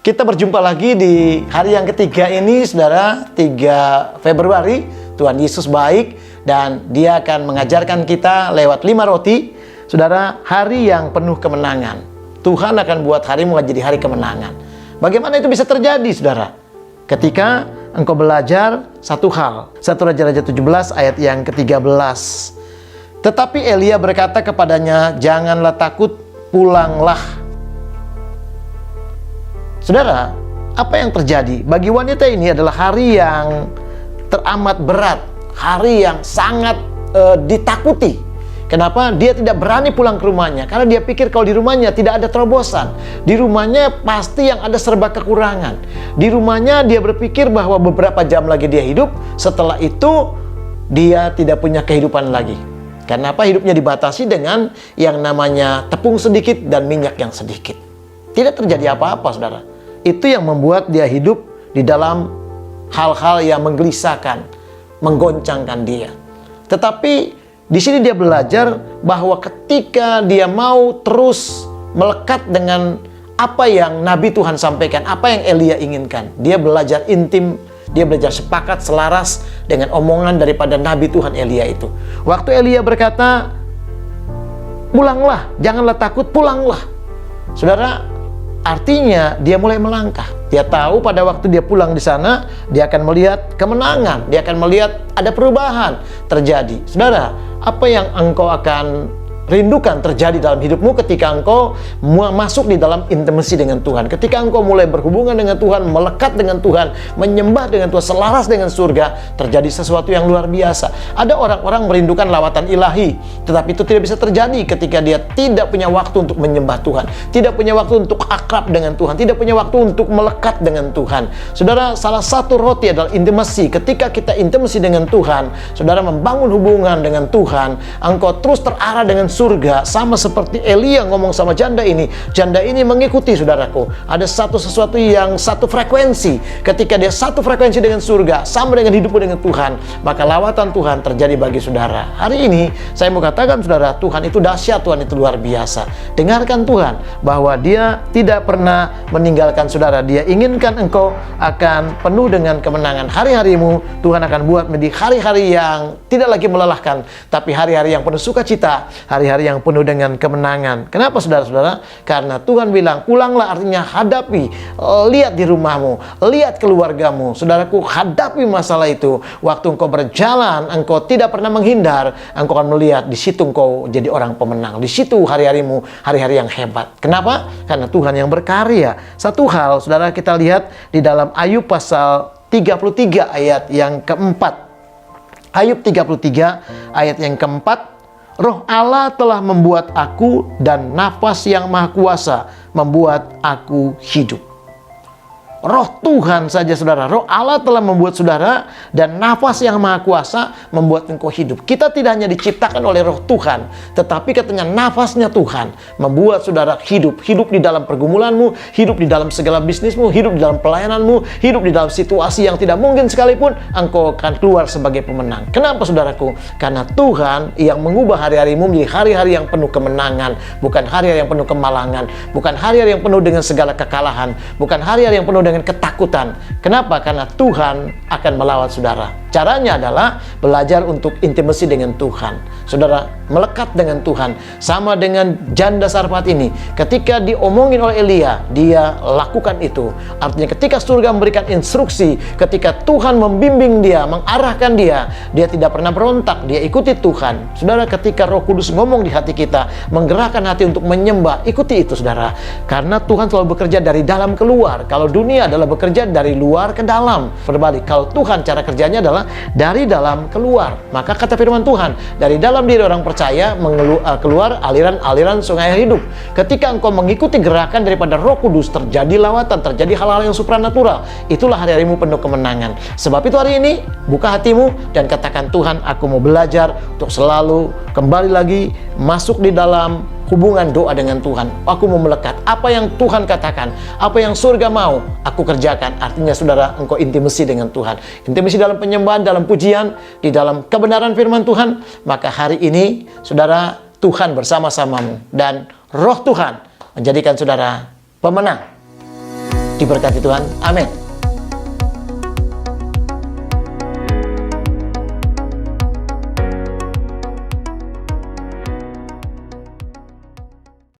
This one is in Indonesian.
Kita berjumpa lagi di hari yang ketiga ini, saudara, 3 Februari. Tuhan Yesus baik dan Dia akan mengajarkan kita lewat 5 roti. Saudara, hari yang penuh kemenangan. Tuhan akan buat harimu menjadi hari kemenangan. Bagaimana itu bisa terjadi, saudara? Ketika engkau belajar satu hal. 1 Raja-Raja 17 ayat yang ke-13. Tetapi Elia berkata kepadanya, "Janganlah takut, pulanglah." Saudara, apa yang terjadi? Bagi wanita ini adalah hari yang teramat berat, hari yang sangat ditakuti. Kenapa? Dia tidak berani pulang ke rumahnya, karena dia pikir kalau di rumahnya tidak ada terobosan. Di rumahnya pasti yang ada serba kekurangan. Di rumahnya dia berpikir bahwa beberapa jam lagi dia hidup, setelah itu dia tidak punya kehidupan lagi. Kenapa? Hidupnya dibatasi dengan yang namanya tepung sedikit dan minyak yang sedikit. Tidak terjadi apa-apa, saudara. Itu yang membuat dia hidup di dalam hal-hal yang menggelisahkan, menggoncangkan dia. Tetapi di sini dia belajar bahwa ketika dia mau terus melekat dengan apa yang Nabi Tuhan sampaikan, apa yang Elia inginkan, dia belajar intim, dia belajar sepakat, selaras dengan omongan daripada Nabi Tuhan Elia itu. Waktu Elia berkata, "Pulanglah, janganlah takut, pulanglah." Saudara, artinya dia mulai melangkah. Dia tahu pada waktu dia pulang di sana, dia akan melihat kemenangan, dia akan melihat ada perubahan terjadi. Saudara, apa yang engkau akan rindukan terjadi dalam hidupmu ketika engkau masuk di dalam intimasi dengan Tuhan, ketika engkau mulai berhubungan dengan Tuhan, melekat dengan Tuhan, menyembah dengan Tuhan, selaras dengan surga, terjadi sesuatu yang luar biasa. Ada orang-orang merindukan lawatan ilahi, tetapi itu tidak bisa terjadi ketika dia tidak punya waktu untuk menyembah Tuhan, tidak punya waktu untuk akrab dengan Tuhan, tidak punya waktu untuk melekat dengan Tuhan. Saudara, salah satu roti adalah intimasi. Ketika kita intimasi dengan Tuhan, saudara membangun hubungan dengan Tuhan, engkau terus terarah dengan surga, sama seperti Elia ngomong sama janda ini. Janda ini mengikuti, saudaraku. Ada sesuatu yang satu frekuensi. Ketika dia satu frekuensi dengan surga, sama dengan hidupmu dengan Tuhan, maka lawatan Tuhan terjadi bagi saudara. Hari ini saya mau katakan, saudara, Tuhan itu dahsyat, Tuhan itu luar biasa. Dengarkan Tuhan bahwa Dia tidak pernah meninggalkan saudara. Dia inginkan engkau akan penuh dengan kemenangan. Hari-harimu Tuhan akan buat menjadi hari-hari yang tidak lagi melelahkan, tapi hari-hari yang penuh sukacita, hari-hari yang penuh dengan kemenangan. Kenapa, saudara-saudara? Karena Tuhan bilang, pulanglah, artinya hadapi, lihat di rumahmu, lihat keluargamu. Saudaraku, hadapi masalah itu. Waktu engkau berjalan, engkau tidak pernah menghindar, engkau akan melihat di situ engkau jadi orang pemenang. Di situ hari-harimu, hari-hari yang hebat. Kenapa? Karena Tuhan yang berkarya. Satu hal, saudara, kita lihat di dalam Ayub pasal 33 ayat yang keempat. Ayub 33 ayat yang keempat. Roh Allah telah membuat aku, dan nafas yang maha kuasa membuat aku hidup. Roh Tuhan saja, saudara. Roh Allah telah membuat saudara, dan nafas yang maha kuasa membuat engkau hidup. Kita tidak hanya diciptakan oleh roh Tuhan, tetapi katanya nafasnya Tuhan membuat saudara hidup. Hidup di dalam pergumulanmu, hidup di dalam segala bisnismu, hidup di dalam pelayananmu, hidup di dalam situasi yang tidak mungkin sekalipun, engkau akan keluar sebagai pemenang. Kenapa, saudaraku? Karena Tuhan yang mengubah hari-harimu menjadi hari-hari yang penuh kemenangan, bukan hari-hari yang penuh kemalangan, bukan hari-hari yang penuh dengan segala kekalahan, bukan hari-hari yang penuh dengan ketakutan. Kenapa? Karena Tuhan akan melawat saudara. Caranya adalah belajar untuk intimasi dengan Tuhan. Saudara, melekat dengan Tuhan. Sama dengan janda Sarfat ini. Ketika diomongin oleh Elia, dia lakukan itu. Artinya ketika surga memberikan instruksi, ketika Tuhan membimbing dia, mengarahkan dia, dia tidak pernah berontak, dia ikuti Tuhan. Saudara, ketika Roh Kudus ngomong di hati kita, menggerakkan hati untuk menyembah, ikuti itu, saudara. Karena Tuhan selalu bekerja dari dalam keluar. Kalau dunia adalah bekerja dari luar ke dalam. Berbalik, kalau Tuhan cara kerjanya adalah dari dalam keluar. Maka kata firman Tuhan, dari dalam diri orang percaya keluar aliran-aliran sungai hidup. Ketika engkau mengikuti gerakan daripada Roh Kudus, terjadi lawatan, terjadi hal-hal yang supranatural. Itulah hari-harimu penuh kemenangan. Sebab itu hari ini, buka hatimu dan katakan, Tuhan, aku mau belajar untuk selalu kembali lagi masuk di dalam hubungan doa dengan Tuhan. Aku mau melekat. Apa yang Tuhan katakan, apa yang surga mau, aku kerjakan. Artinya, saudara, engkau intimasi dengan Tuhan. Intimasi dalam penyembahan, dalam pujian, di dalam kebenaran firman Tuhan. Maka hari ini, saudara, Tuhan bersama-samamu. Dan Roh Tuhan menjadikan saudara pemenang. Diberkati Tuhan. Amin.